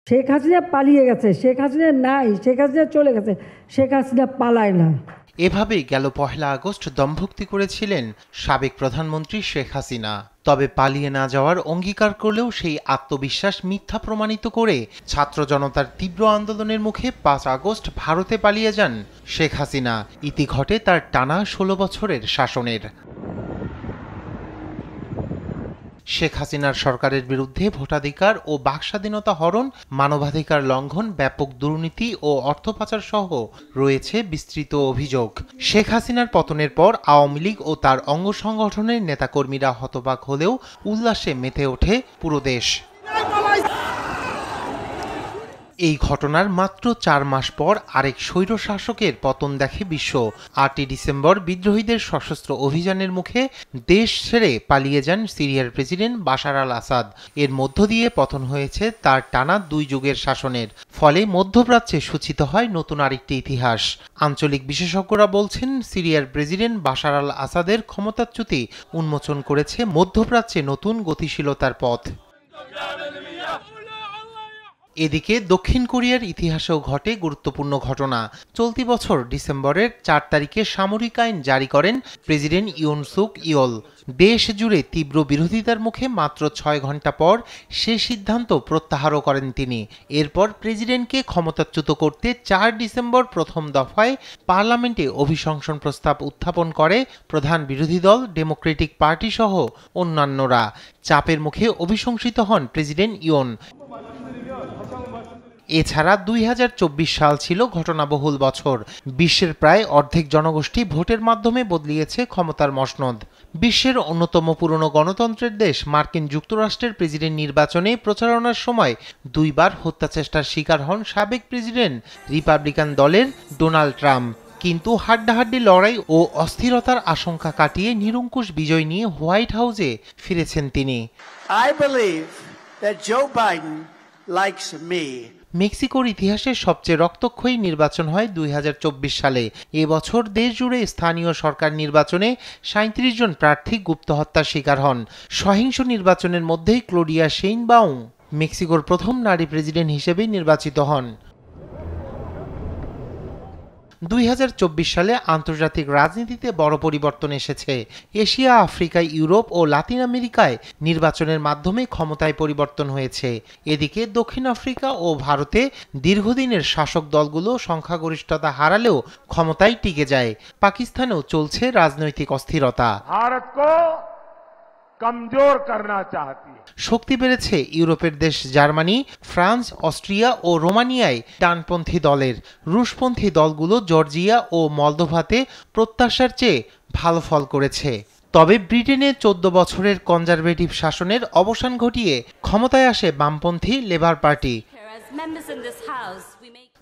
শেখ হাসিনা পালিয়ে গেছে, শেখ হাসিনা নাই, শেখ হাসিনা চলে গেছে, শেখ হাসিনা পালায় না। এভাবেই গেল ১ আগস্ট দমভক্তি করেছিলেন সাবেক প্রধানমন্ত্রী শেখ হাসিনা। তবে পালিয়ে না যাওয়ার অঙ্গীকার করলেও সেই আত্মবিশ্বাস মিথ্যা প্রমাণিত করে ছাত্র জনতার তীব্র আন্দোলনের মুখে ৫ আগস্ট ভারতে পালিয়ে যান শেখ হাসিনা। ইতি ঘটে তার টানা ১৬ বছরের শাসনের। শেখ হাসিনার সরকারের বিরুদ্ধে ভোটাধিকার ও বাকস্বাধীনতা হরণ, মানবাধিকার লঙ্ঘন, ব্যাপক দুর্নীতি ও অর্থ পাচার সহ রয়েছে বিস্তৃত অভিযোগ। শেখ হাসিনার পতনের পর আওয়ামী লীগ ও তার অঙ্গ সংগঠনের নেতাকর্মীরা হতবাক হলেও উল্লাসে মেতে ওঠে পুরো দেশ। এই ঘটনার মাত্র ৪ মাস পর আরেক স্বৈরশাসকের পতন দেখে বিশ্ব। ৮ই ডিসেম্বর বিদ্রোহীদের সশস্ত্র অভিযানের মুখে দেশ ছেড়ে পালিয়ে যান সিরিয়ার প্রেসিডেন্ট বাশার আল আসাদ। এর মধ্য দিয়ে পতন হয়েছে তার টানা ২ যুগের শাসনের। ফলে মধ্যপ্রাচ্যে সূচিত হয় নতুন আরেকটি ইতিহাস। আঞ্চলিক বিশেষজ্ঞরা বলছেন, সিরিয়ার প্রেসিডেন্ট বাশার আল আসাদের ক্ষমতাচ্যুতি উন্মোচন করেছে মধ্যপ্রাচ্যে নতুন গতিশীলতার পথ। এদিকে দক্ষিণ কোরিয়ার ইতিহাসেও ঘটে গুরুত্বপূর্ণ ঘটনা। চলতি বছর ডিসেম্বরের ৪ তারিখে সামরিক আইন জারি করেন প্রেসিডেন্ট ইউন সুক ইয়োল। দেশ জুড়ে তীব্র বিরোধিতার মুখে মাত্র ৬ ঘন্টা পর সে সিদ্ধান্ত প্রত্যাহারও করেন তিনি। এরপর প্রেসিডেন্টকে ক্ষমতাচ্যুত করতে ৪ ডিসেম্বর প্রথম দফায় পার্লামেন্টে অভিশংসন প্রস্তাব উত্থাপন করে প্রধান বিরোধী দল ডেমোক্রেটিক পার্টি সহ অন্যান্যরা। চাপের মুখে অভিশংসিত হন প্রেসিডেন্ট ইয়োন। এছাড়া ২০২৪ সাল ছিল ঘটনাবহুল বছর। বিশ্বের প্রায় অর্ধেক জনগোষ্ঠী ভোটের মাধ্যমে বদলিয়েছে ক্ষমতার মসনদ। বিশ্বের অন্যতম পুরনো গণতন্ত্রের দেশ মার্কিন যুক্তরাষ্ট্রের প্রেসিডেন্ট নির্বাচনে প্রচারণার সময় ২ বার হত্যাচেষ্টার শিকার হন সাবেক প্রেসিডেন্ট রিপাবলিকান দলের ডোনাল্ড ট্রাম্প। কিন্তু হাড্ডাহাড্ডি লড়াই ও অস্থিরতার আশঙ্কা কাটিয়ে নিরঙ্কুশ বিজয় নিয়ে হোয়াইট হাউসে ফিরেছেন তিনি। I believe that Joe Biden likes me. মেক্সিকোর ইতিহাসে সবচেয়ে রক্তক্ষয়ী নির্বাচন হয় ২০২৪ সালে। এবছর দেশ জুড়ে স্থানীয় সরকার নির্বাচনে ৩৭ জন প্রার্থী গুপ্ত হত্যার শিকার হন। সহিংস নির্বাচনের মধ্যেই ক্লোডিয়া শেইনবাউং মেক্সিকোর প্রথম নারী প্রেসিডেন্ট হিসেবে নির্বাচিত হন। ২০২৪ সালে আন্তর্জাতিক রাজনীতিতে বড় পরিবর্তন এসেছে। এশিয়া, আফ্রিকা, ইউরোপ ও লাতিন আমেরিকায় নির্বাচনের মাধ্যমে ক্ষমতায় পরিবর্তন হয়েছে। এদিকে দক্ষিণ আফ্রিকা ও ভারতে দীর্ঘদিনের শাসক দলগুলো সংখ্যাগরিষ্ঠতা হারালেও ক্ষমতায় টিকে যায়। পাকিস্তানেও চলছে রাজনৈতিক অস্থিরতা। কমজোর করনা চাহতি है। শক্তি বেড়েছে ইউরোপের দেশ জার্মানি, ফ্রান্স, অস্ট্রিয়া ও রোমানিয়ায় ডানপন্থী দলের। রুশপন্থী দলগুলো জর্জিয়া ও মলদোভাতে প্রত্যাশার চেয়ে ভালো ফল করেছে। তবে ব্রিটেনে ১৪ বছরের কনজারভেটিভ শাসনের অবসান ঘটিয়ে ক্ষমতায় আসে বামপন্থী লেবার পার্টি।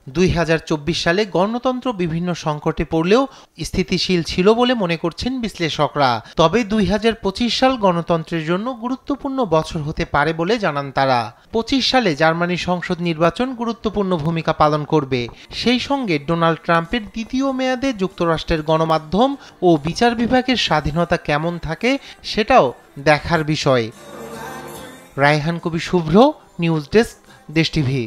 ২০২৪ সালে গণতন্ত্র বিভিন্ন সংকটে পড়লেও স্থিতিশীল ছিল বলে মনে করছেন বিশ্লেষকরা। তবে ২০২৫ সাল গণতন্ত্রের জন্য গুরুত্বপূর্ণ বছর হতে পারে বলে জানান তারা। ২৫ সালে জার্মানি সংসদ নির্বাচন গুরুত্বপূর্ণ ভূমিকা পালন করবে। সেই সঙ্গে ডোনাল্ড ট্রাম্পের দ্বিতীয় মেয়াদে যুক্তরাষ্ট্রের গণমাধ্যম ও বিচার বিভাগের স্বাধীনতা কেমন থাকে সেটাও দেখার বিষয়। রায়হান কবি শুভ্র, নিউজ ডেস্ক, দেশ টিভি।